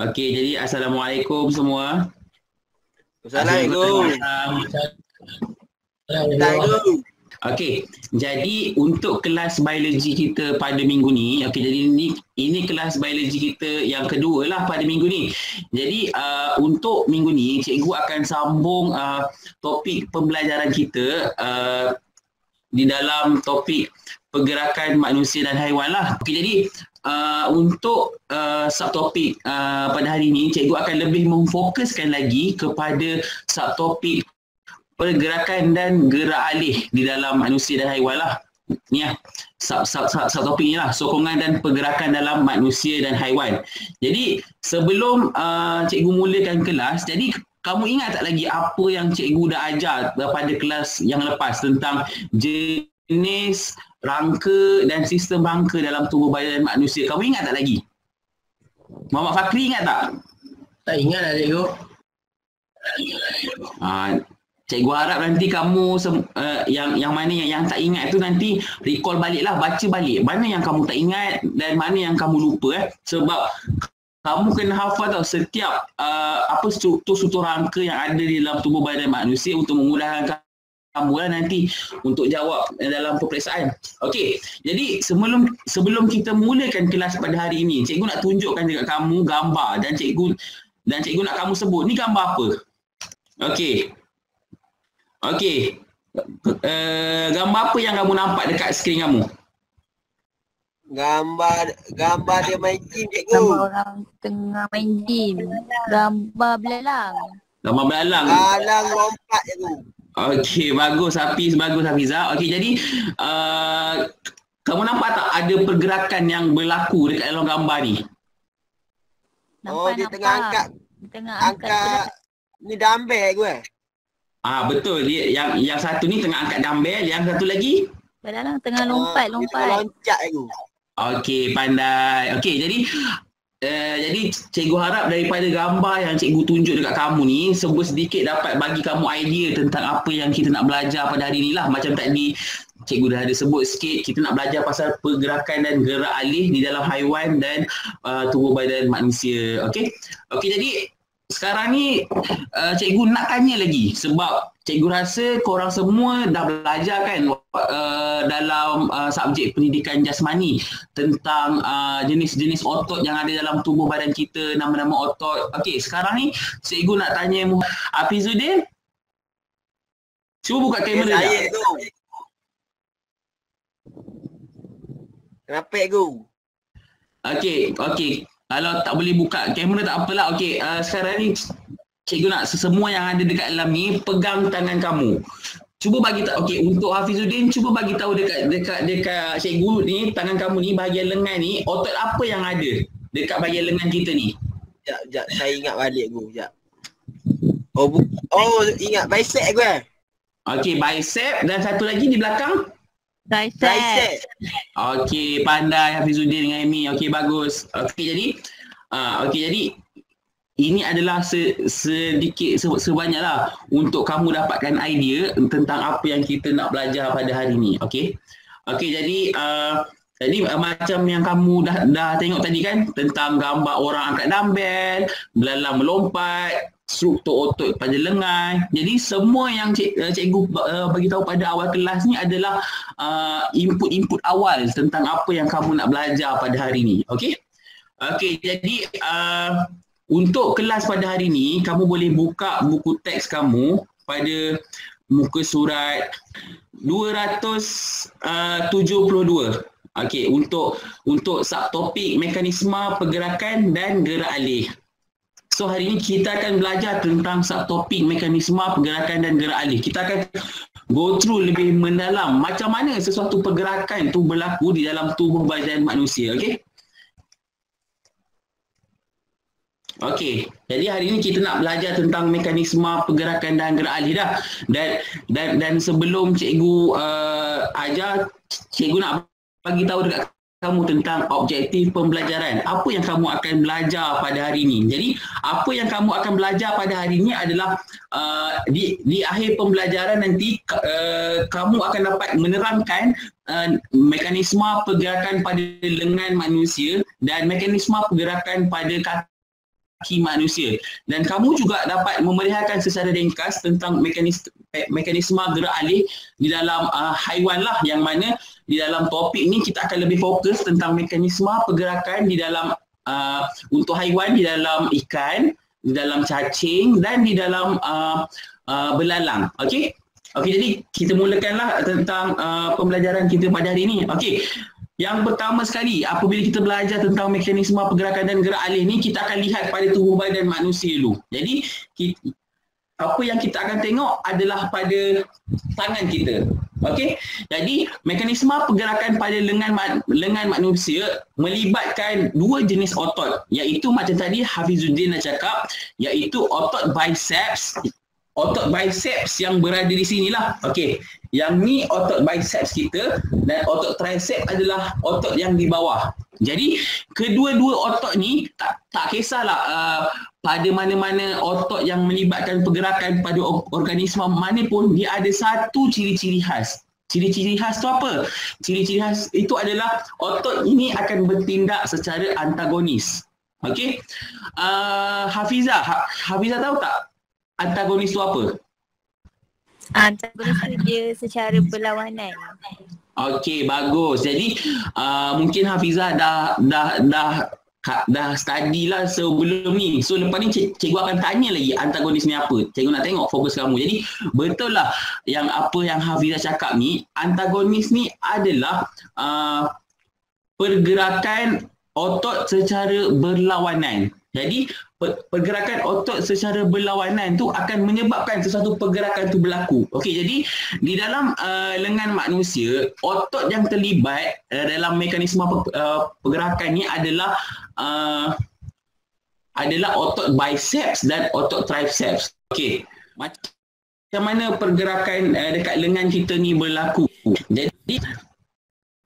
Okey, jadi Assalamualaikum semua. Assalamualaikum. Assalamualaikum. Okey, jadi untuk kelas biologi kita pada minggu ni, okey, jadi ini kelas biologi kita yang kedua lah pada minggu ni. Jadi untuk minggu ni, cikgu akan sambung topik pembelajaran kita di dalam topik pergerakan manusia dan haiwan lah. Okey, jadi untuk subtopik pada hari ini, cikgu akan lebih memfokuskan lagi kepada subtopik pergerakan dan gerak alih di dalam manusia dan haiwan lah. Ni lah, subtopik ni lah, sokongan dan pergerakan dalam manusia dan haiwan. Jadi sebelum cikgu mulakan kelas, jadi kamu ingat tak lagi apa yang cikgu dah ajar pada kelas yang lepas tentang jenis rangka dan sistem rangka dalam tubuh badan manusia? Kamu ingat tak lagi? Muhammad Fakri ingat tak? Tak ingat lah cikgu. Cikgu harap nanti kamu yang mana yang tak ingat tu nanti recall balik lah, baca balik mana yang kamu tak ingat dan mana yang kamu lupa sebab kamu kena hafal tau setiap apa struktur rangka yang ada di dalam tubuh badan manusia untuk memudahkan kamu lah nanti untuk jawab dalam peperiksaan. Okey, jadi sebelum kita mulakan kelas pada hari ini, cikgu nak tunjukkan dekat kamu gambar dan cikgu nak kamu sebut ni gambar apa. Okey. Gambar apa yang kamu nampak dekat skrin kamu? Gambar dia main game cikgu. Gambar orang tengah main game. Gambar belalang. Gambar belalang. Belalang lompat cikgu. Okey, bagus Hafiz, bagus Hafizah. Okey, jadi kamu nampak tak ada pergerakan yang berlaku dekat dalam gambar ni? Dia tengah angkat ni dumbbell cikgu betul, dia yang satu ni tengah angkat dumbbell, yang satu lagi belalang tengah lompat. Tengah loncat cikgu. Okey, pandai. Okey, jadi cikgu harap daripada gambar yang cikgu tunjuk dekat kamu ni sedikit dapat bagi kamu idea tentang apa yang kita nak belajar pada hari ni lah. Macam tadi cikgu dah ada sebut sikit, kita nak belajar pasal pergerakan dan gerak alih di dalam haiwan dan tubuh badan manusia. Okey, jadi sekarang ni cikgu nak tanya lagi sebab cikgu rasa korang semua dah belajar kan dalam subjek pendidikan jasmani tentang jenis-jenis otot yang ada dalam tubuh badan kita, nama-nama otot. Okey, sekarang ni cikgu nak tanya Hafizuddin. Cuba buka kamera saya tu. Kenapa cikgu? Okey. Kalau tak boleh buka kamera tak apalah. Okey, sekarang ni cikgu nak semua yang ada dekat dalam ni pegang tangan kamu. Cuba bagi tahu, okey, untuk Hafizuddin cuba bagi tahu dekat cikgu ni, tangan kamu ni, bahagian lengan ni, otot apa yang ada dekat bahagian lengan kita ni? Sekejap, saya ingat balik cikgu. Sekejap. Ingat bicep cikgu Okey, bicep dan satu lagi di belakang? Tricep. Okey, pandai Hafizuddin dengan Amy. Okey, bagus. Okey, jadi ini adalah sedikit sebanyaklah untuk kamu dapatkan idea tentang apa yang kita nak belajar pada hari ini. Okey, jadi macam yang kamu dah tengok tadi kan tentang gambar orang angkat dumbbell, belalang melompat, struktur otot pada lengan. Jadi semua yang cikgu bagi tahu pada awal kelas ni adalah input awal tentang apa yang kamu nak belajar pada hari ni. Okey, jadi untuk kelas pada hari ni, kamu boleh buka buku teks kamu pada muka surat 272. Okey, untuk subtopik mekanisme pergerakan dan gerak alih. So hari ini kita akan belajar tentang subtopik mekanisme pergerakan dan gerak alih. Kita akan go through lebih mendalam macam mana sesuatu pergerakan tu berlaku di dalam tubuh badan manusia. Okey, jadi hari ini kita nak belajar tentang mekanisme pergerakan dan gerak alih dah. Dan sebelum cikgu ajar, cikgu nak bagi tahu dekat kamu tentang objektif pembelajaran. Apa yang kamu akan belajar pada hari ini. Jadi, apa yang kamu akan belajar pada hari ini adalah di akhir pembelajaran nanti kamu akan dapat menerangkan mekanisme pergerakan pada lengan manusia dan mekanisme pergerakan pada kaki kaki manusia. Dan kamu juga dapat memeriahkan secara ringkas tentang mekanisme gerak alih di dalam haiwan lah, yang mana di dalam topik ni kita akan lebih fokus tentang mekanisme pergerakan di dalam untuk haiwan, di dalam ikan, di dalam cacing dan di dalam belalang. Okey. Okey, jadi kita mulakanlah tentang pembelajaran kita pada hari ini. Okey. Yang pertama sekali, apabila kita belajar tentang mekanisme pergerakan dan gerak alih ni, kita akan lihat pada tubuh badan manusia dulu. Jadi, apa yang kita akan tengok adalah pada tangan kita. Okey? Jadi, mekanisme pergerakan pada lengan manusia melibatkan dua jenis otot, iaitu macam tadi Hafizuddin dah cakap, iaitu otot biceps. Otot biceps yang berada di sinilah. Okey. Yang ni otot biceps kita dan otot tricep adalah otot yang di bawah. Jadi kedua-dua otot ni tak kisahlah pada mana-mana otot yang melibatkan pergerakan pada organisma mana pun, dia ada satu ciri-ciri khas. Ciri-ciri khas tu apa? Ciri-ciri khas itu adalah otot ini akan bertindak secara antagonis. Okey. Hafizah tahu tak antagonis tu apa? Antagonis tu dia secara berlawanan. Okey, bagus. Jadi mungkin Hafizah dah study lah sebelum ni. So lepas ni cikgu akan tanya lagi antagonis ni apa. Cikgu nak tengok fokus kamu. Jadi betul lah yang apa yang Hafizah cakap ni, antagonis ni adalah pergerakan otot secara berlawanan. Jadi pergerakan otot secara berlawanan tu akan menyebabkan sesuatu pergerakan tu berlaku. Okey, jadi di dalam lengan manusia, otot yang terlibat dalam mekanisme pergerakan ni adalah otot biceps dan otot triceps. Okey, macam mana pergerakan dekat lengan kita ni berlaku? Jadi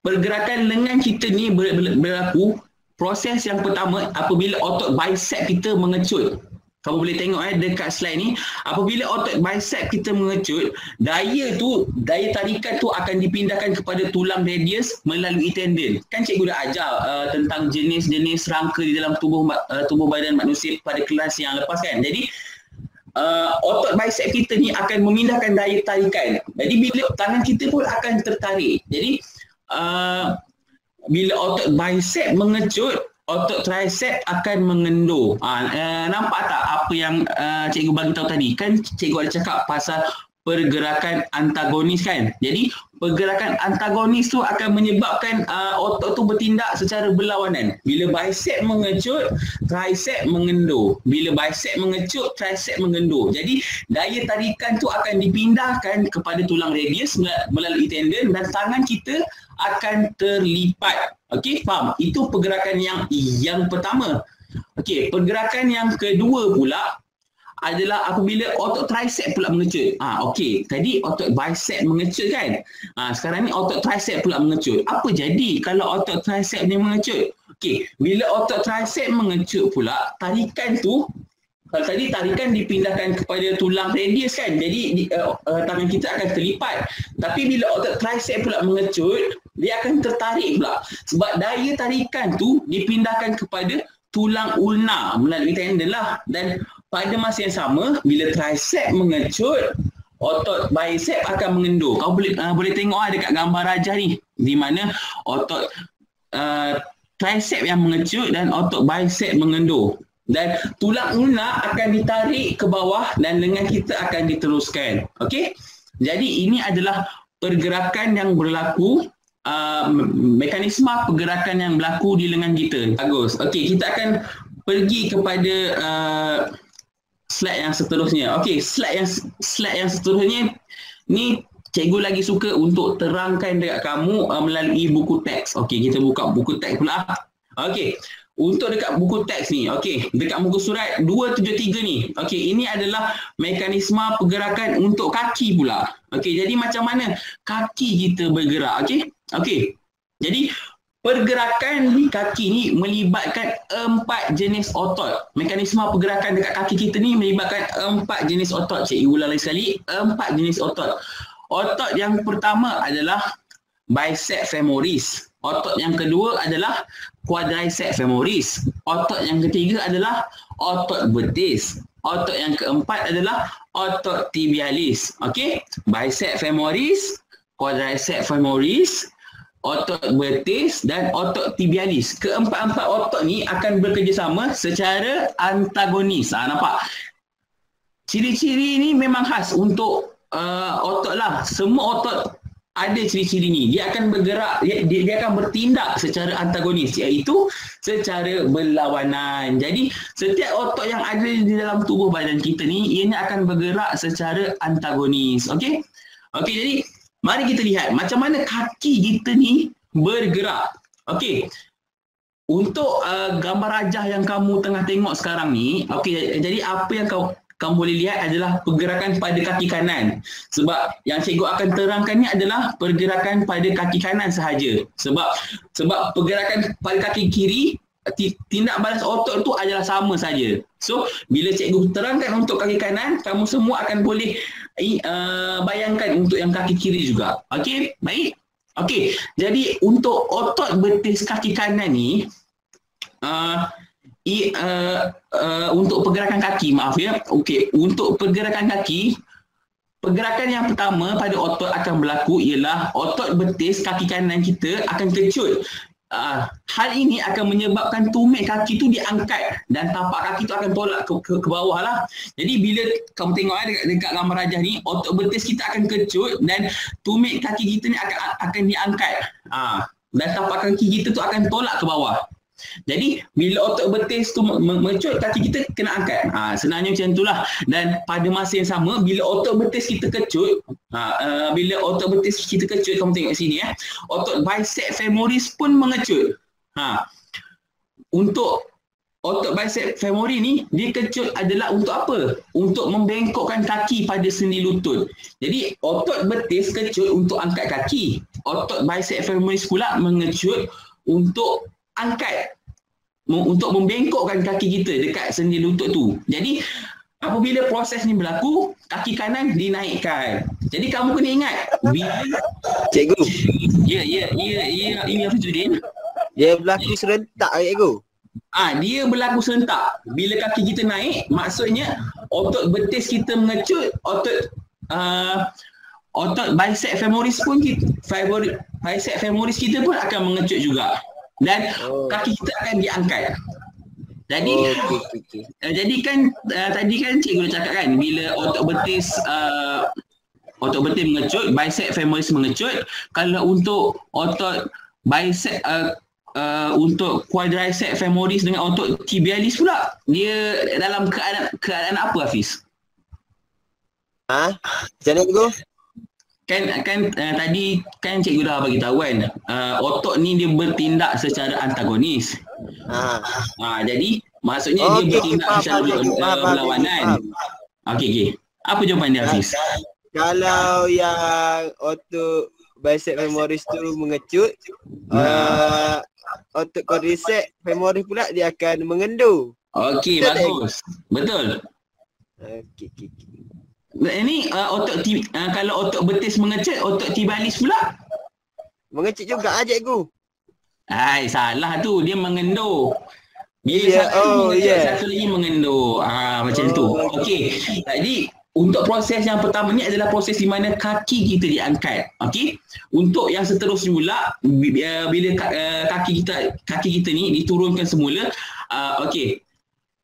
pergerakan lengan kita ni berlaku. Proses yang pertama, apabila otot bicep kita mengecut. Kamu boleh tengok dekat slide ni, apabila otot bicep kita mengecut, daya tarikan tu akan dipindahkan kepada tulang radius melalui tendon. Kan cikgu dah ajar tentang jenis-jenis rangka di dalam tubuh badan manusia pada kelas yang lepas kan. Jadi otot bicep kita ni akan memindahkan daya tarikan. Jadi bila tangan kita pun akan tertarik. Jadi bila otot bicep mengecut, otot tricep akan mengendur. Nampak tak apa yang cikgu bagi tahu tadi? Kan cikgu ada cakap pasal pergerakan antagonis kan? Jadi pergerakan antagonis tu akan menyebabkan otot tu bertindak secara berlawanan. Bila bicep mengecut, tricep mengendur. Bila bicep mengecut, tricep mengendur. Jadi daya tarikan tu akan dipindahkan kepada tulang radius melalui tendon dan tangan kita akan terlipat. Okey, faham? Itu pergerakan yang pertama. Okey, pergerakan yang kedua pula adalah apabila otot tricep pula mengecut. Okey, tadi otot bicep mengecut kan? Sekarang ni otot tricep pula mengecut. Apa jadi kalau otot tricep ni mengecut? Okey, bila otot tricep mengecut pula, tarikan tu, kalau tadi tarikan dipindahkan kepada tulang radius kan, jadi tangan kita akan terlipat. Tapi bila otot tricep pula mengecut, dia akan tertarik pula. Sebab daya tarikan tu dipindahkan kepada tulang ulna melalui tendon lah. Dan pada masa yang sama, bila tricep mengecut, otot bicep akan mengendur. Kau boleh tengok dekat gambar rajah ni, di mana otot tricep yang mengecut dan otot bicep mengendur. Dan tulang ulna akan ditarik ke bawah dan lengan kita akan diteruskan. Okey? Jadi ini adalah pergerakan yang berlaku, mekanisme pergerakan yang berlaku di lengan kita. Bagus. Okey, kita akan pergi kepada slide yang seterusnya. Okey, slide yang seterusnya ni cikgu lagi suka untuk terangkan dekat kamu melalui buku teks. Okey, kita buka buku teks pula. Okey. Untuk dekat buku teks ni, okey, dekat muka surat 273 ni, okey, ini adalah mekanisme pergerakan untuk kaki pula. Okey, jadi macam mana kaki kita bergerak, okey? Okey. Jadi pergerakan di kaki ni melibatkan 4 jenis otot. Mekanisme pergerakan dekat kaki kita ni melibatkan 4 jenis otot. Cikgu ulang lagi sekali, 4 jenis otot. Otot yang pertama adalah bicep femoris. Otot yang kedua adalah quadriceps femoris. Otot yang ketiga adalah otot betis. Otot yang keempat adalah otot tibialis. Okey, bicep femoris, quadriceps femoris, otot betis dan otot tibialis. Keempat-empat otot ni akan bekerjasama secara antagonis. Nampak? Ciri-ciri ni memang khas untuk otot lah. Semua otot ada ciri-ciri ni. Dia akan bergerak, dia akan bertindak secara antagonis, iaitu secara berlawanan. Jadi setiap otot yang ada di dalam tubuh badan kita ni, ianya akan bergerak secara antagonis. Okey? Okey, jadi mari kita lihat macam mana kaki kita ni bergerak. Okey. Untuk gambar rajah yang kamu tengah tengok sekarang ni, okey, jadi apa yang kamu boleh lihat adalah pergerakan pada kaki kanan. Sebab yang cikgu akan terangkan ni adalah pergerakan pada kaki kanan sahaja. Sebab pergerakan pada kaki kiri, tindak balas otot tu adalah sama saja. So, bila cikgu terangkan untuk kaki kanan, kamu semua akan boleh bayangkan untuk yang kaki kiri juga. Okey, baik? Okey, jadi untuk otot betis kaki kanan ni, untuk pergerakan kaki, maaf ya. Okey, untuk pergerakan kaki, pergerakan yang pertama pada otot akan berlaku ialah otot betis kaki kanan kita akan kecut. Hal ini akan menyebabkan tumit kaki tu diangkat dan tapak kaki tu akan tolak ke bawah lah. Jadi bila kamu tengok dekat gambar rajah ni, otot betis kita akan kecut dan tumit kaki kita ni akan diangkat. Dan tapak kaki kita tu akan tolak ke bawah. Jadi bila otot betis tu mengecut, kaki kita kena angkat. Senangnya macam itulah. Dan pada masa yang sama, bila otot betis kita kecut, kamu tengok sini otot bicep femoris pun mengecut. Untuk otot bicep femoris ni, dia kecut adalah untuk apa? Untuk membengkokkan kaki pada sendi lutut. Jadi otot betis kecut untuk angkat kaki. Otot bicep femoris pula mengecut untuk angkat, untuk membengkokkan kaki kita dekat sendi lutut tu. Jadi apabila proses ni berlaku, kaki kanan dinaikkan. Jadi kamu kena ingat, Cikgu. Ya, ini Hafizudin. Dia berlaku serentak, cikgu. Dia berlaku serentak. Bila kaki kita naik, maksudnya otot betis kita mengecut, otot bicep femoris pun bicep femoris kita pun akan mengecut juga. Dan kaki kita akan diangkat. Jadi jadi kan tadi kan cikgu dah cakap kan, bila otot betis mengecut, bicep femoris mengecut. Kalau untuk otot bicep untuk quadriceps femoris dengan otot tibialis pula, dia dalam keadaan apa, Hafiz? Macam mana, cikgu? Kan tadi kan cikgu dah bagi tahu kan, otot ni dia bertindak secara antagonis. Jadi maksudnya dia bertindak secara berlawanan. Okey. Apa jawapan dia, Hafiz? Kalau yang otot bicep femoris tu mengecut, otot quadriceps femoris pula dia akan mengendur. Okey, bagus. Betul. Okey. Ini kalau otot betis mengecut, otot tibialis pula mengecut juga cikgu. Salah tu, dia mengendur. Bila satu mengecut, satu lagi mengendur. Macam tu. Okey. Jadi untuk proses yang pertama ni adalah proses di mana kaki kita diangkat. Okey. Untuk yang seterusnya pula, bila kaki kita ni diturunkan semula, okey.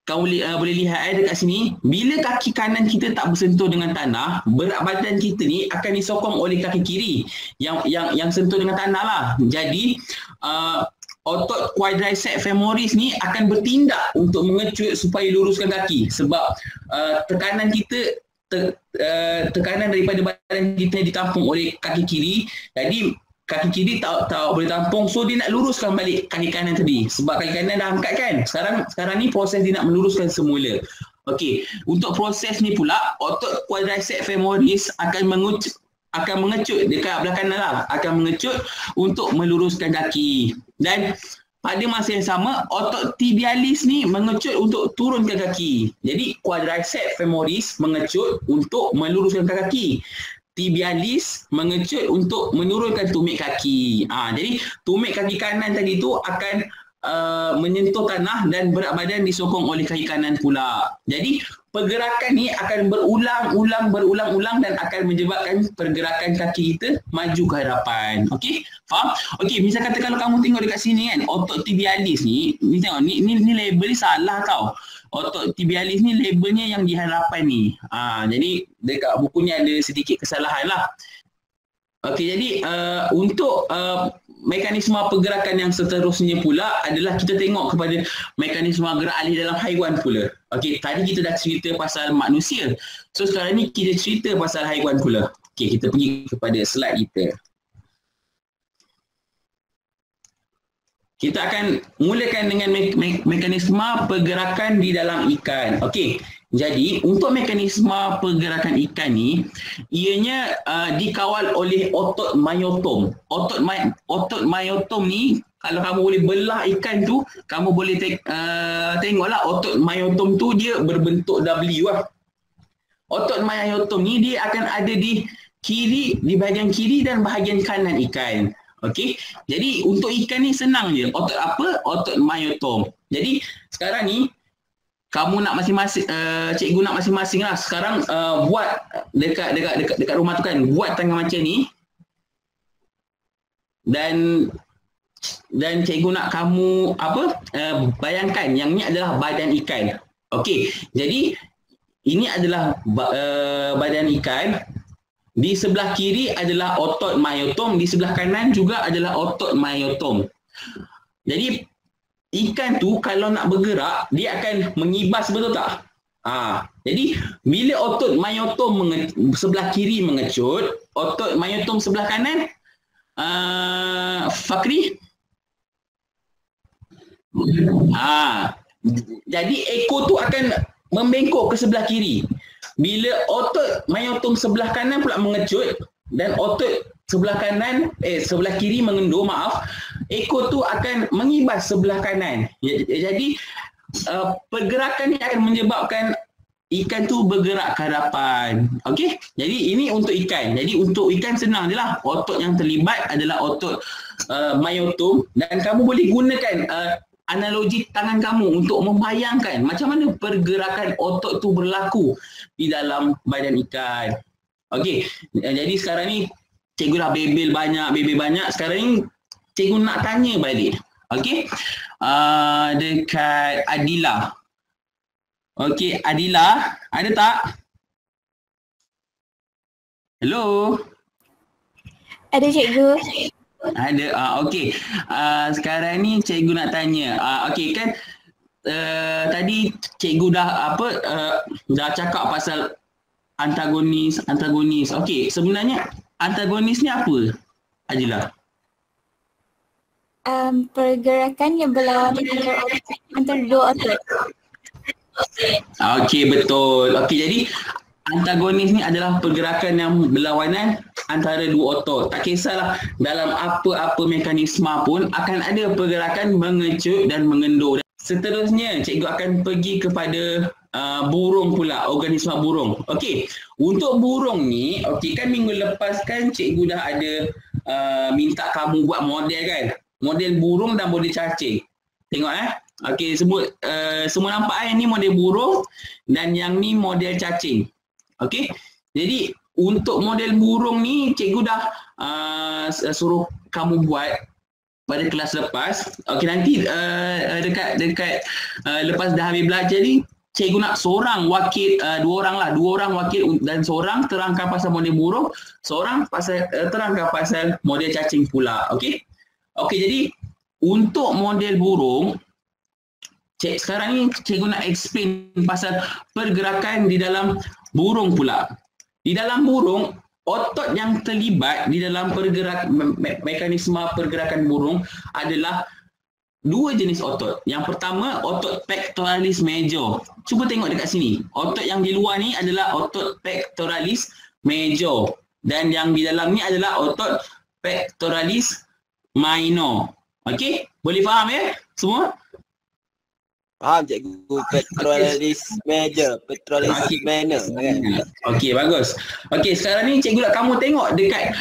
Kamu boleh lihat dekat sini, bila kaki kanan kita tak bersentuh dengan tanah, berat badan kita ni akan disokong oleh kaki kiri yang sentuh dengan tanah lah. Jadi otot quadriceps femoris ni akan bertindak untuk mengecut supaya luruskan kaki, sebab tekanan kita tekanan daripada badan kita ditampung oleh kaki kiri. Jadi kaki kiri tak boleh tampung, so dia nak luruskan balik kaki kanan tadi. Sebab kaki kanan dah angkat kan. Sekarang ni proses dia nak meluruskan semula. Okey, untuk proses ni pula, otot quadriceps femoris akan mengecut dekat belah kanan lah, akan mengecut untuk meluruskan kaki. Dan pada masa yang sama, otot tibialis ni mengecut untuk turunkan kaki. Jadi quadriceps femoris mengecut untuk meluruskan kaki. tibialis mengecut untuk menurunkan tumit kaki. Jadi tumit kaki kanan tadi tu akan menyentuh tanah dan berat badan disokong oleh kaki kanan pula. Jadi pergerakan ni akan berulang-ulang dan akan menyebabkan pergerakan kaki kita maju ke hadapan. Okey? Faham? Okey, misal kata kalau kamu tengok dekat sini kan, otot tibialis ni tengok ni label ni salah tau. Otot tibialis ni labelnya yang di hadapan ni. Jadi dekat buku ni ada sedikit kesalahan lah. Okey, jadi untuk mekanisme pergerakan yang seterusnya pula adalah kita tengok kepada mekanisme gerak alih dalam haiwan pula. Okey, tadi kita dah cerita pasal manusia. So sekarang ni kita cerita pasal haiwan pula. Okey, kita pergi kepada slide kita. Kita akan mulakan dengan mekanisme pergerakan di dalam ikan. Okey, jadi untuk mekanisme pergerakan ikan ni, ianya dikawal oleh otot myotom. Otot myotom ni, kalau kamu boleh belah ikan tu, kamu boleh tengoklah otot myotom tu dia berbentuk W lah. Otot myotom ni dia akan ada di bahagian kiri dan bahagian kanan ikan. Okey, jadi untuk ikan ni senang je. Otot apa? Otot myotom. Jadi sekarang ni kamu nak masing-masing, cikgu nak masing-masing lah. Sekarang buat dekat rumah tu kan, buat tangan macam ni. Dan cikgu nak kamu bayangkan yang ni adalah badan ikan. Okey, jadi ini adalah badan ikan. Di sebelah kiri adalah otot myotom, di sebelah kanan juga adalah otot myotom. Jadi ikan tu kalau nak bergerak, dia akan mengibas, betul tak? Jadi bila otot myotom sebelah kiri mengecut, otot myotom sebelah kanan, Fakri? Jadi ekor tu akan membengkok ke sebelah kiri. Bila otot myotom sebelah kanan pula mengecut dan otot sebelah kiri mengendur, ekor tu akan mengibas sebelah kanan. Jadi pergerakan ni akan menyebabkan ikan tu bergerak ke hadapan. Okey? Jadi ini untuk ikan. Jadi untuk ikan senang je lah. Otot yang terlibat adalah otot myotom dan kamu boleh gunakan analogi tangan kamu untuk membayangkan macam mana pergerakan otot tu berlaku di dalam badan ikan. Okey, jadi sekarang ni cikgu dah bebel banyak. Sekarang ni cikgu nak tanya balik. Okey, dekat Adila. Okey, Adila, ada tak? Hello? Ada cikgu. Ada. Okey. Sekarang ni cikgu nak tanya. Okey kan tadi cikgu dah dah cakap pasal antagonis. Okey, sebenarnya antagonis ni apa? Ajila. Pergerakan yang berlawanan antara dua otot. Okey, betul. Okey, jadi antagonis ni adalah pergerakan yang berlawanan antara dua otot. Tak kisahlah dalam apa-apa mekanisme pun akan ada pergerakan mengecut dan mengendur. Seterusnya cikgu akan pergi kepada burung pula, organisme burung. Okey, untuk burung ni, okey kan minggu lepas kan cikgu dah ada minta kamu buat model kan? Model burung dan model cacing. Tengok okey, semua nampak ni model burung dan yang ni model cacing. Okey, jadi untuk model burung ni cikgu dah suruh kamu buat pada kelas lepas. Okey, nanti dekat lepas dah habis belajar ni cikgu nak seorang wakil, dua orang wakil dan seorang terangkan pasal model burung, seorang terangkan pasal model cacing pula. Okey. Okey, jadi untuk model burung sekarang ni cikgu nak explain pasal pergerakan di dalam burung pula. Di dalam burung, otot yang terlibat di dalam mekanisme pergerakan burung adalah dua jenis otot. Yang pertama, otot pectoralis major. Cuba tengok dekat sini. Otot yang di luar ni adalah otot pectoralis major. Dan yang di dalam ni adalah otot pectoralis minor. Okey? Boleh faham ya semua? Faham cikgu, petrolis major, petrolis minor kan. Okey, bagus. Okey, sekarang ni cikgu nak kamu tengok dekat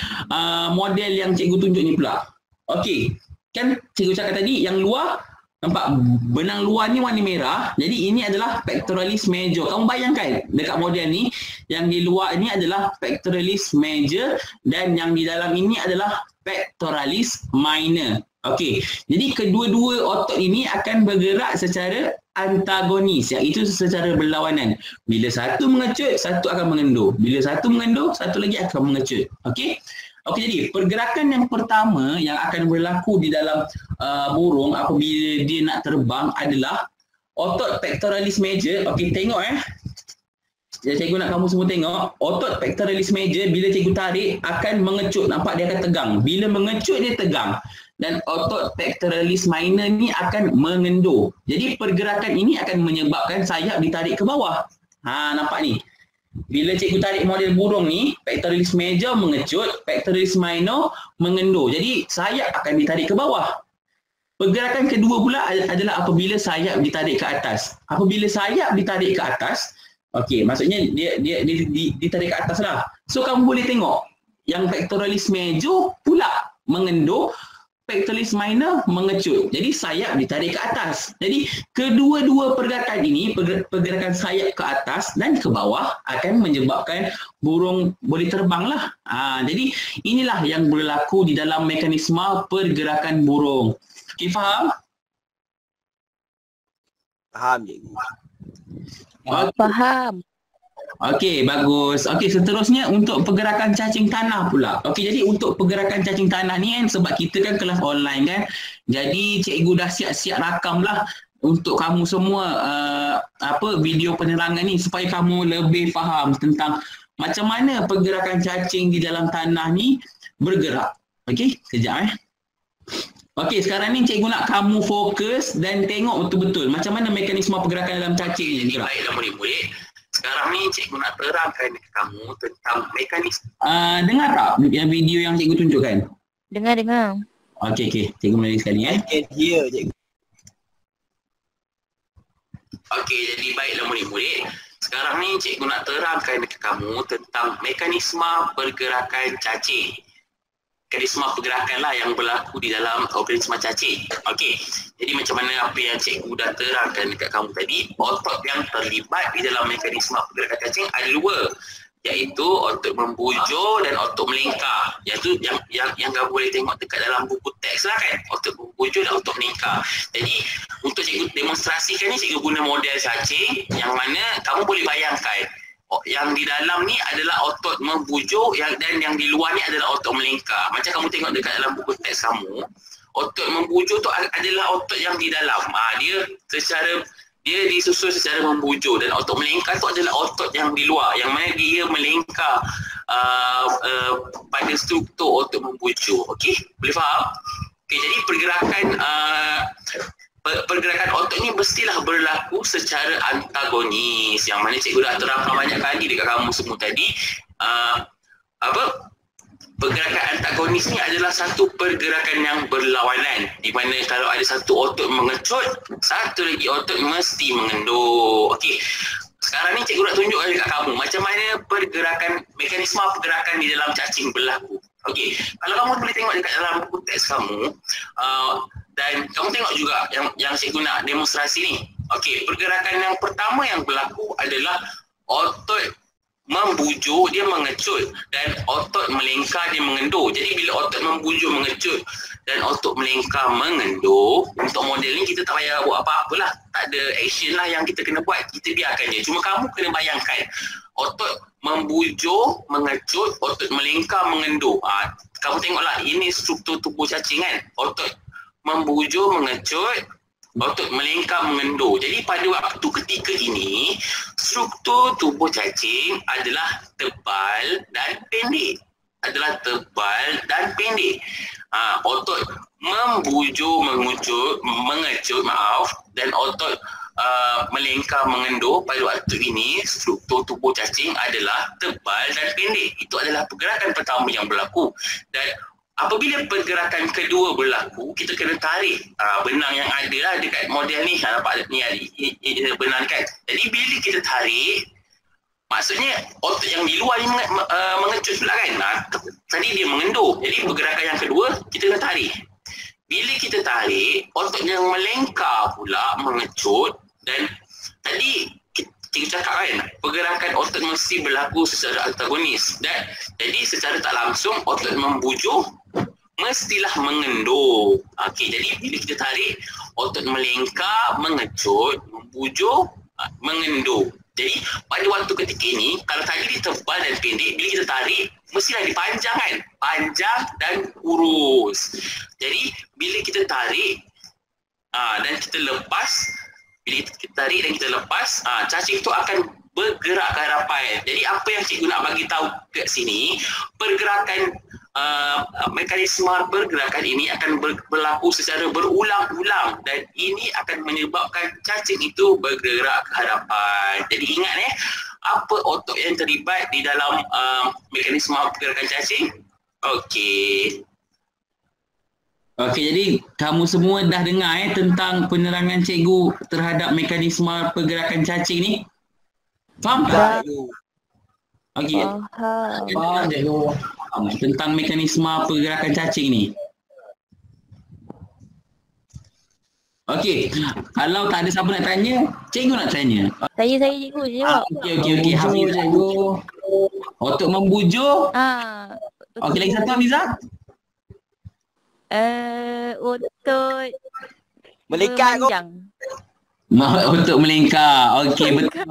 model yang cikgu tunjuk ni pula. Okey, kan cikgu cakap tadi yang luar, nampak benang luar ni warna merah. Jadi ini adalah pectoralis major. Kamu bayangkan dekat model ni, yang di luar ini adalah pectoralis major dan yang di dalam ini adalah pectoralis minor. Okey, jadi kedua-dua otot ini akan bergerak secara antagonis, iaitu secara berlawanan. Bila satu mengecut, satu akan mengendur. Bila satu mengendur, satu lagi akan mengecut. Okey. Okey, jadi pergerakan yang pertama yang akan berlaku di dalam burung apabila dia nak terbang adalah otot pectoralis major. Okey, tengok cikgu nak kamu semua tengok, otot pectoralis major bila cikgu tarik akan mengecut, nampak dia akan tegang. Bila mengecut dia tegang. Dan otot pectoralis minor ni akan mengendur. Jadi pergerakan ini akan menyebabkan sayap ditarik ke bawah. Nampak ni. Bila cikgu tarik model burung ni, pectoralis major mengecut, pectoralis minor mengendur. Jadi sayap akan ditarik ke bawah. Pergerakan kedua pula adalah apabila sayap ditarik ke atas. Apabila sayap ditarik ke atas, okey, maksudnya dia ditarik ke atas lah. So kamu boleh tengok yang pectoralis major pula mengendur, pectoralis minor mengecut. Jadi sayap ditarik ke atas. Jadi kedua-dua pergerakan ini, pergerakan sayap ke atas dan ke bawah akan menyebabkan burung boleh terbang lah. Jadi inilah yang berlaku di dalam mekanisme pergerakan burung. Okay, faham? Faham cikgu. Faham. Okey, bagus. Okey, seterusnya untuk pergerakan cacing tanah pula. Okey, jadi untuk pergerakan cacing tanah ni kan, sebab kita kan kelas online kan, jadi cikgu dah siap-siap rakam lah untuk kamu semua video penerangan ni supaya kamu lebih faham tentang macam mana pergerakan cacing di dalam tanah ni bergerak. Okey, kejap Okey, sekarang ni cikgu nak kamu fokus dan tengok betul-betul macam mana mekanisme pergerakan dalam cacing ni. Baiklah murid-murid. Sekarang ni cikgu nak terangkan kepada kamu tentang mekanisme. Dengar tak yang video yang cikgu tunjukkan? Dengar. Okey. Cikgu mulai sekali I can hear cikgu. Okey, jadi baiklah murid-murid. Sekarang ni cikgu nak terangkan kepada kamu tentang mekanisme pergerakan cacing. Mekanisme pergerakan lah yang berlaku di dalam organisma cacing. Okey, jadi macam mana apa yang cikgu dah terangkan dekat kamu tadi, otot yang terlibat di dalam mekanisme pergerakan cacing ada dua, iaitu otot membujur dan otot melingkar. Iaitu yang kamu boleh tengok dekat dalam buku teks lah kan, otot membujur dan otot melingkar. Jadi untuk cikgu demonstrasikan ni, cikgu guna model cacing yang mana kamu boleh bayangkan yang di dalam ni adalah otot membujur dan yang di luar ni adalah otot melingkar. Macam kamu tengok dekat dalam buku teks kamu, otot membujur tu adalah otot yang di dalam. Dia disusun secara membujur, dan otot melingkar tu adalah otot yang di luar, yang mana dia melingkar pada struktur otot membujur. Okey, boleh faham? Okey, jadi pergerakan otot ni mestilah berlaku secara antagonis, yang mana cikgu dah terangkan banyak kali dekat kamu semua tadi. Pergerakan antagonis ni adalah satu pergerakan yang berlawanan, di mana kalau ada satu otot mengecut, satu lagi otot mesti mengendur. Okey, sekarang ni cikgu nak tunjukkan dekat kamu macam mana mekanisme pergerakan di dalam cacing berlaku. Okey, kalau kamu boleh tengok dekat dalam buku teks kamu, dan kamu tengok juga yang cikgu nak demonstrasi ni. Okey, pergerakan yang pertama yang berlaku adalah otot membujur dia mengecut dan otot melingkar dia mengendur. Jadi bila otot membujur mengecut dan otot melingkar mengendur, untuk model ni kita tak payah buat apa-apalah. Tak ada action lah yang kita kena buat, kita biarkan je. Cuma kamu kena bayangkan otot membujur mengecut, otot melingkar mengendur. Kamu tengoklah, ini struktur tubuh cacing kan. Otot membujur mengecut, otot melingkar mengendur. Jadi pada waktu ketika ini, struktur tubuh cacing adalah tebal dan pendek. Otot membujur mengecut dan otot melingkar mengendur pada waktu ini, struktur tubuh cacing adalah tebal dan pendek. Itu adalah pergerakan pertama yang berlaku. Dan apabila pergerakan kedua berlaku, kita kena tarik benang yang ada lah dekat model ni. Nampak ni benang kan. Jadi bila kita tarik, maksudnya otot yang di luar ni mengecut pula kan. Tadi dia mengendur. Jadi pergerakan yang kedua, kita kena tarik. Bila kita tarik, otot yang melengkar pula mengecut. Dan tadi kita cakap kan, pergerakan otot mesti berlaku secara antagonis. Dan jadi secara tak langsung, otot membujur mestilah mengendur. Okey, jadi bila kita tarik, otot melengkar, mengecut, membujur, mengendur. Jadi pada waktu ketika ini, kalau tadi dia tebal dan pendek, bila kita tarik, mestilah dipanjang kan? Panjang dan kurus. Jadi bila kita tarik dan kita lepas, bila kita tarik dan kita lepas, cacing itu akan bergerak ke hadapan. Jadi apa yang cikgu nak bagi tahu kat sini, pergerakan mekanisme pergerakan ini akan berlaku secara berulang-ulang dan ini akan menyebabkan cacing itu bergerak ke hadapan. Jadi ingat apa otot yang terlibat di dalam mekanisme pergerakan cacing? Okey. Okey, jadi kamu semua dah dengar tentang penerangan cikgu terhadap mekanisme pergerakan cacing ni? Faham tak? Okey. Faham cikgu. Tentang mekanisme pergerakan cacing ni. Okey, kalau tak ada siapa nak tanya, cikgu nak tanya. Saya cikgu jawab. Okey. Hafizah cikgu. Otot membujur. Okey, lagi satu Hafizah. Otot melingkar kot. Untuk melingkar. Okey, betul.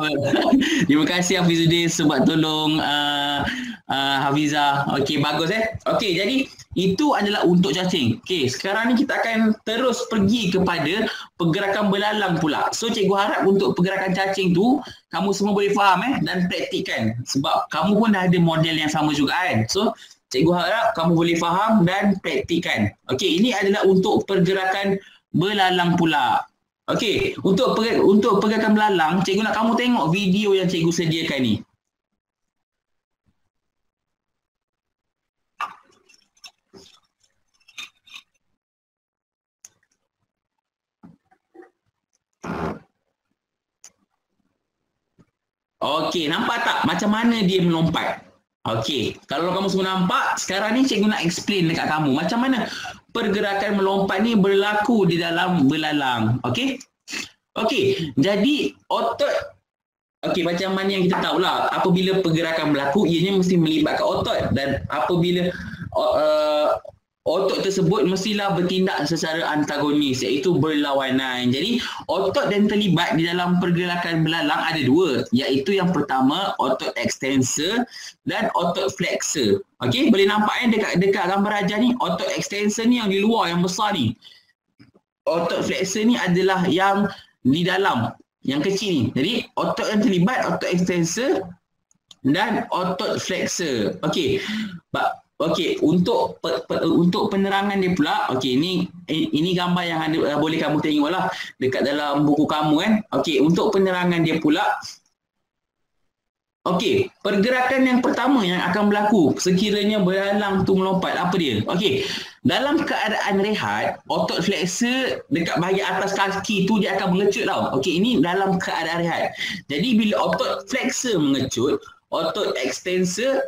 Terima kasih Hafizuddin sebab tolong Hafizah. Okey, bagus Okey, jadi itu adalah untuk cacing. Okey, sekarang ni kita akan terus pergi kepada pergerakan belalang pula. So cikgu harap untuk pergerakan cacing tu kamu semua boleh faham dan praktikkan sebab kamu pun dah ada model yang sama juga kan. So cikgu harap kamu boleh faham dan praktikkan. Okey, ini adalah untuk pergerakan belalang pula. Okey, untuk pergerakan belalang, cikgu nak kamu tengok video yang cikgu sediakan ni. Okey, nampak tak macam mana dia melompat? Okey, kalau kamu semua nampak, sekarang ni cikgu nak explain dekat kamu macam mana pergerakan melompat ni berlaku di dalam belalang. Okey? Okey, jadi otot, okey, macam mana yang kita tahulah, apabila pergerakan berlaku, ianya mesti melibatkan otot dan apabila otot tersebut mestilah bertindak secara antagonis iaitu berlawanan. Jadi otot yang terlibat di dalam pergerakan belalang ada dua, iaitu yang pertama otot extensor dan otot flexor. Okey, boleh nampak dekat gambar ajar ni, otot extensor ni yang di luar yang besar ni. Otot flexor ni adalah yang di dalam yang kecil ni. Jadi otot yang terlibat otot extensor dan otot flexor. Okey. Okey, untuk penerangan dia pula, okey, ini gambar yang ada, boleh kamu tengoklah dekat dalam buku kamu kan. Okey, untuk penerangan dia pula, okey, pergerakan yang pertama yang akan berlaku sekiranya belalang tu melompat, apa dia? Okey, dalam keadaan rehat, otot flexor dekat bahagian atas kaki tu dia akan mengecut tau. Okey, ini dalam keadaan rehat. Jadi bila otot flexor mengecut, otot extensor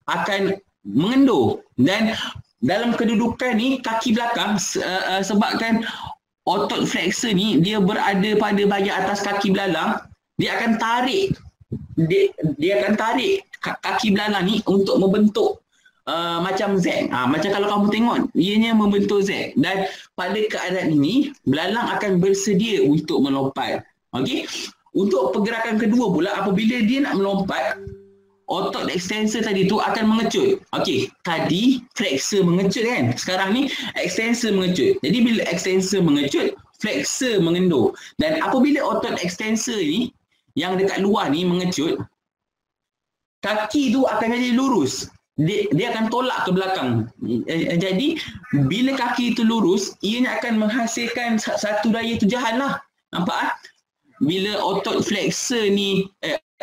akan mengendur dan dalam kedudukan ni kaki belakang sebabkan otot flexor ni dia berada pada bahagian atas kaki belalang, dia akan tarik dia akan tarik kaki belalang ni untuk membentuk macam Z. Macam kalau kamu tengok ianya membentuk Z dan pada keadaan ini belalang akan bersedia untuk melompat. Okey, untuk pergerakan kedua pula apabila dia nak melompat, otot extensor tadi tu akan mengecut. Okey, tadi flexor mengecut kan. Sekarang ni extensor mengecut. Jadi bila extensor mengecut, flexor mengendur. Dan apabila otot extensor ni yang dekat luar ni mengecut, kaki tu akan jadi lurus. Dia akan tolak ke belakang. Jadi bila kaki itu lurus, ianya akan menghasilkan satu daya tujahan lah. Nampak Bila otot flexor ni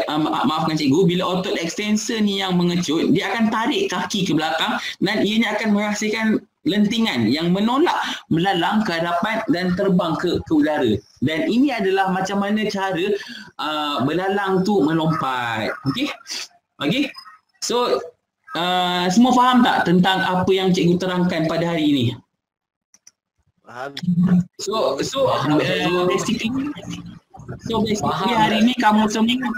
maafkan cikgu, bila otot extensor ni yang mengecut, dia akan tarik kaki ke belakang dan ianya akan menghasilkan lentingan yang menolak melalang ke hadapan dan terbang ke udara. Dan ini adalah macam mana cara belalang tu melompat. Okey. So semua faham tak tentang apa yang cikgu terangkan pada hari ini? Faham. So basically hari ini kamu semua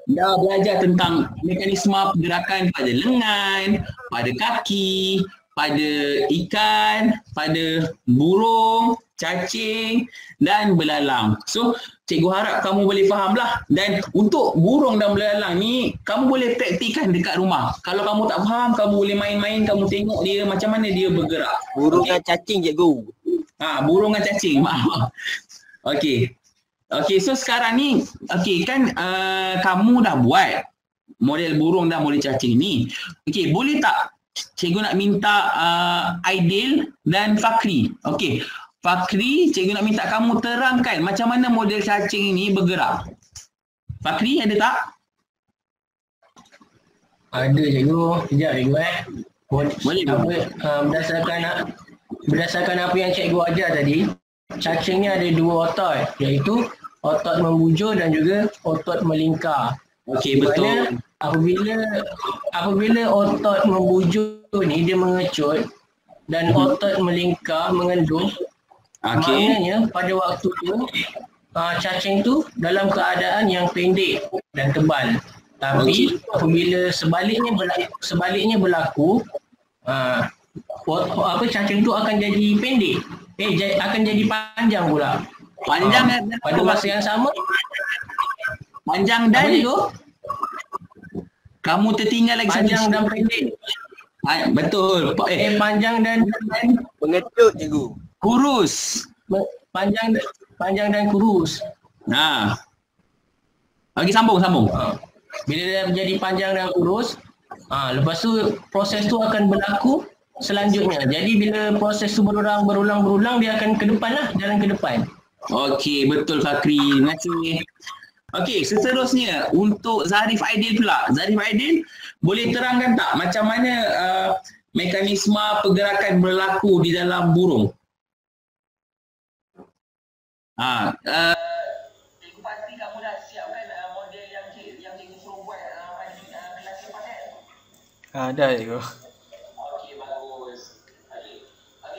dah belajar tentang mekanisme pergerakan pada lengan, pada kaki, pada ikan, pada burung, cacing dan belalang. So, cikgu harap kamu boleh fahamlah. Dan untuk burung dan belalang ni, kamu boleh praktikkan dekat rumah. Kalau kamu tak faham, kamu boleh main-main, kamu tengok dia macam mana dia bergerak. Burung dan cacing cikgu. Burung dan cacing, maaf. Okey, so sekarang ni, kan kamu dah buat model burung dan model cacing ni. Okey, boleh tak cikgu nak minta Aidil dan Fakri. Okey, Fakri, cikgu nak minta kamu terangkan macam mana model cacing ini bergerak. Fakri, ada tak? Ada cikgu, sekejap cikgu Boleh. Berdasarkan apa yang cikgu ajar tadi, cacing ni ada dua otot, iaitu otot membujur dan juga otot melingkar. Okey, betul. Apabila otot membujur ni dia mengecut dan otot melingkar mengendung, maknanya pada waktu tu cacing tu dalam keadaan yang pendek dan tebal. Tapi apabila sebaliknya berlaku, cacing tu akan jadi pendek. Akan jadi panjang pula. Panjang pada masa yang sama. Panjang dan kamu tertinggal lagi panjang dan pendek. Betul. Panjang dan mengecut cikgu. Kurus. Panjang dan kurus. Lagi sambung. Bila dia menjadi panjang dan kurus, lepas tu proses tu akan berlaku selanjutnya. Jadi bila proses tu berulang, dia akan ke depan lah, jalan ke depan. Okey, betul Fakri. Terima kasih. Okey, seterusnya untuk Zarif Aidil pula. Zarif Aidil, boleh terangkan tak macam mana mekanisme pergerakan berlaku di dalam burung? Cikgu pasti kamu dah siapkan model yang cikgu suruh buat kelas lepas kan? Dah cikgu. Okey, bagus. Okey,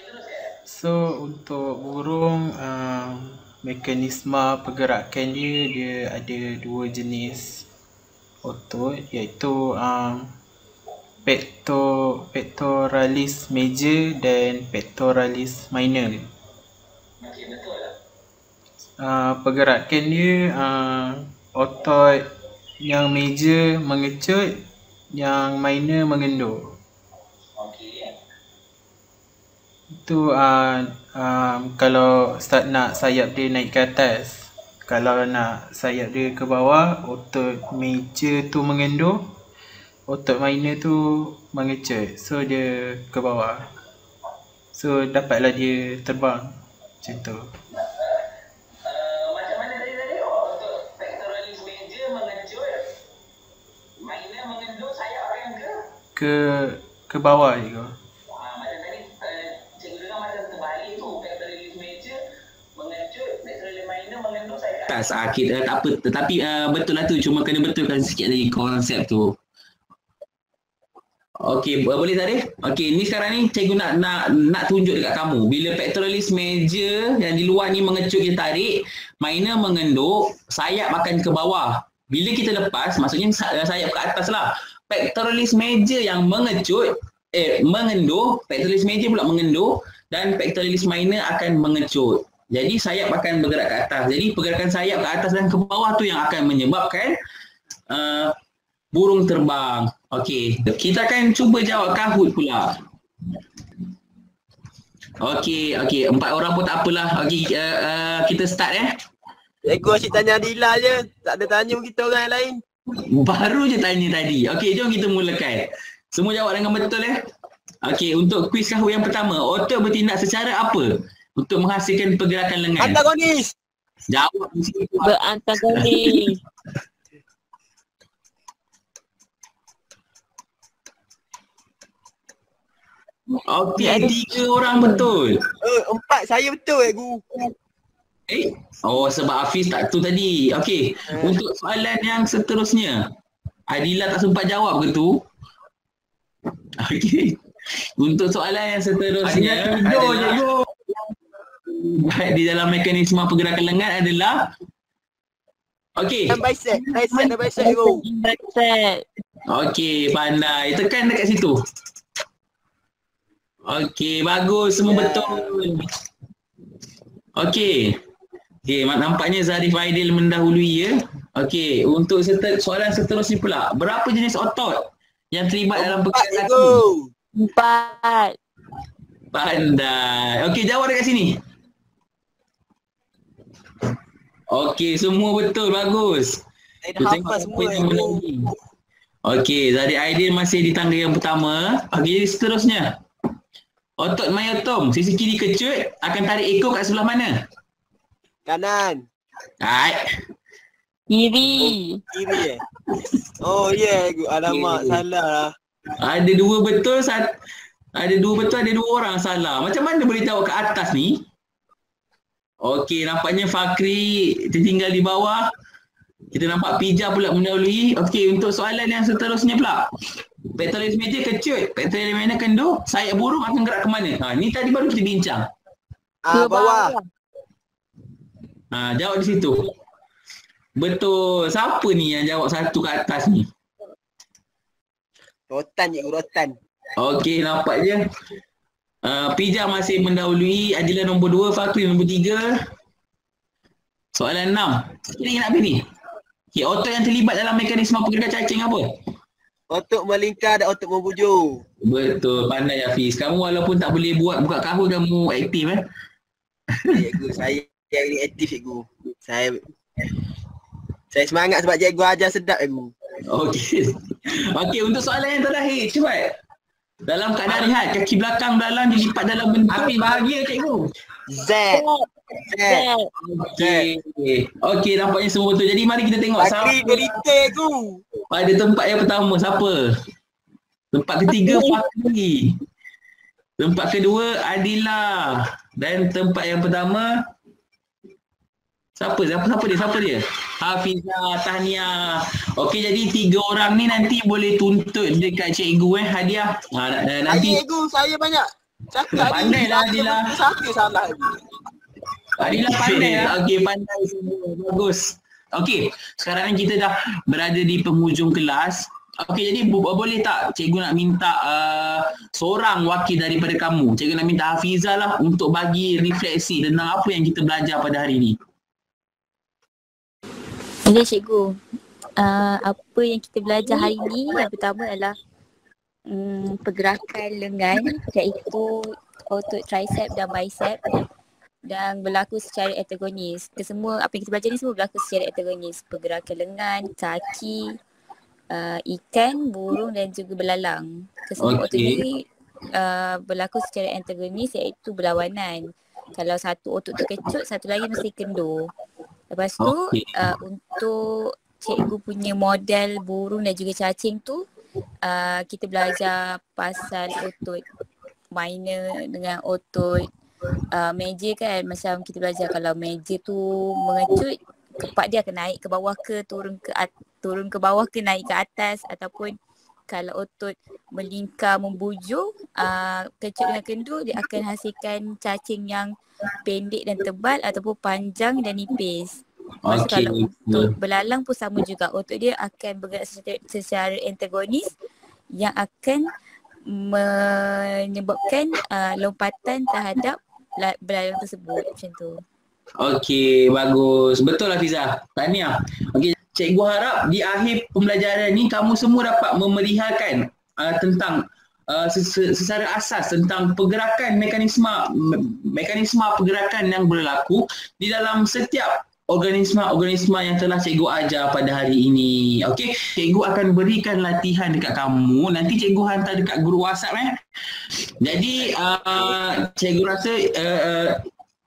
teruskan. So untuk burung mekanisme pergerakan dia ada dua jenis otot, iaitu pectoralis major dan pectoralis minor. Okey, betul. Pergerakan dia otot yang major mengecut, yang minor mengendur. Okey. Itu kalau start nak sayap dia naik ke atas. Kalau nak sayap dia ke bawah, otot major tu mengendur, otot minor tu mengecut. So dia ke bawah. So dapatlah dia terbang. Macam tu. Macam mana tadi? Otot pectoralis major mengecut, minor mengendur, sayap apa yang ke bawah juga. Macam tadi cikgu dengar macam terbalik tu, pectoralis major mengecut, pectoralis minor mengendur, sayap atas. Tak apa, tetapi betul lah tu, cuma kena betulkan sikit lagi konsep tu. Okey, boleh Zarif? Okey, ni sekarang ni cikgu nak tunjuk dekat kamu. Bila pectoralis major yang di luar ni mengecut, kita tarik, minor mengendur, sayap akan ke bawah. Bila kita lepas, maksudnya sayap ke atas lah. Pectoralis major yang mengecut, mengendur, pectoralis major pula mengendur dan pectoralis minor akan mengecut. Jadi sayap akan bergerak ke atas. Jadi pergerakan sayap ke atas dan ke bawah tu yang akan menyebabkan burung terbang. Okey, kita akan cuba jawab Kahoot pula. Okey, 4 orang pun tak apalah. Okey, kita start Cikgu asyik tanya Adila je. Tak ada tanya kita orang yang lain. Baru je tanya tadi. Okey, jom kita mulakan. Semua jawab dengan betul Okey, untuk kuis Kahoot yang pertama, otot bertindak secara apa untuk menghasilkan pergerakan lengan? Antagonis. Jawab di situ. Berantagonis. Okey, 3 orang betul. 4 saya betul guru. Oh, sebab Hafiz tak tu tadi. Okey, untuk soalan yang seterusnya. Adila tak sempat jawab ke tu? Okey. Untuk soalan yang seterusnya adalah di dalam mekanisme pergerakan lengan adalah okey. Bicep guru. Bicep. Okey, pandai. Tekan dekat situ. Okey, bagus. Semua betul. Okey. Okey, nampaknya Zarif Aidil mendahului ya. Okey, untuk soalan seterusnya pula. Berapa jenis otot yang terlibat dalam pergerakan kaki? 4. Pandai. Okey, jawab dekat sini. Okey, semua betul. Bagus. Saya dah hafal semua guru. Okey, Zarif Aidil masih di tangga yang pertama. Okey, jadi seterusnya. Otot myotom, sisi kiri kecut, akan tarik ekor kat sebelah mana? Kanan. Kiri. Kiri Oh guru. Alamak, salah lah. Ada 2 betul, ada 2 betul, ada 2 orang salah. Macam mana boleh tahu ke atas ni? Okey, nampaknya Fakri tertinggal di bawah. Kita nampak Pija pula mendahului. Okey, untuk soalan yang seterusnya pula. Pectoralis major kecut, pectoralis minor kendur, sayap burung akan gerak ke mana? Ni tadi baru kita bincang. Bawah. Jawab di situ. Betul. Siapa ni yang jawab satu ke atas ni? Rotan guru, rotan. Okey, nampaknya Pija masih mendahului. Adila nombor 2, Fakri nombor 3. Soalan 6. Kita ingat apa ni? Okay, otot yang terlibat dalam mekanisme pergerakan cacing apa? Otot melingkar dan otot membujur. Betul, pandai Hafiz. Kamu walaupun tak boleh buka kahwin, kamu aktif Cikgu, saya ni aktif cikgu. Saya semangat sebab cikgu ajar sedap cikgu. Okey. Okey, untuk soalan yang terakhir, cepat. Dalam keadaan rehat, kaki belakang dalam dilipat dalam bentuk Hafiz bahagia cikgu. Z. Okey. Okey, nampaknya semua betul. Jadi mari kita tengok Fakri berita tu. pada tempat yang pertama siapa? Tempat ketiga Fakri. Tempat kedua Adila. Dan tempat yang pertama siapa dia? Hafizah, Tahniah. Okey, jadi 3 orang ni nanti boleh tuntut dekat cikgu hadiah. Nanti Cikgu, saya banyak cakap pandai lah Adila. Siapa salah ni? Adila pandai lah. Okey, pandai semua. Bagus. Okey, sekarang ni kita dah berada di penghujung kelas. Okey, jadi boleh tak cikgu nak minta seorang wakil daripada kamu? Cikgu nak minta Hafizah lah untuk bagi refleksi tentang apa yang kita belajar pada hari ni. Okey cikgu. Apa yang kita belajar hari ni yang pertama adalah pergerakan lengan, iaitu otot tricep dan bicep, dan berlaku secara antagonis. Kesemua apa yang kita belajar ni semua berlaku secara antagonis. Pergerakan lengan, kaki, ikan, burung dan juga belalang. Kesemua otot ni berlaku secara antagonis, iaitu berlawanan. Kalau satu otot terkecut, satu lagi mesti kendur. Lepas tu untuk cikgu punya model burung dan juga cacing tu, kita belajar pasal otot minor dengan otot major kan. Macam kita belajar kalau major tu mengecut, kepak dia akan naik ke bawah ke turun ke bawah ke naik ke atas, ataupun kalau otot melingkar membujur, kecut dengan kendur dia akan hasilkan cacing yang pendek dan tebal ataupun panjang dan nipis. Masa kalau untuk belalang pun sama juga, otot dia akan bergerak secara antagonis yang akan menyebabkan lompatan terhadap belalang tersebut, macam tu. Okey, bagus. Betul Hafizah. Tahniah. Okey, cikgu harap di akhir pembelajaran ni kamu semua dapat memerihalkan tentang secara asas tentang pergerakan mekanisme pergerakan yang berlaku di dalam setiap organisma yang telah cikgu ajar pada hari ini. Okey, cikgu akan berikan latihan dekat kamu. Nanti cikgu hantar dekat grup WhatsApp Jadi cikgu rasa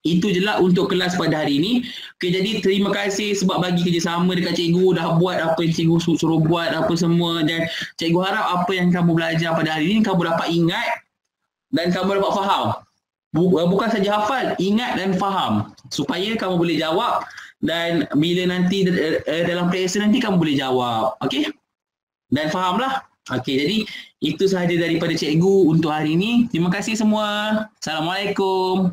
itu je lah untuk kelas pada hari ini. Okay, jadi terima kasih sebab bagi kerjasama dekat cikgu, dah buat apa yang cikgu suruh buat apa semua, dan cikgu harap apa yang kamu belajar pada hari ini kamu dapat ingat dan kamu dapat faham. Bukan saja hafal, ingat dan faham supaya kamu boleh jawab dan bila nanti dalam periksa nanti kamu boleh jawab. Okey? Dan fahamlah. Okey, jadi itu sahaja daripada cikgu untuk hari ini. Terima kasih semua. Assalamualaikum.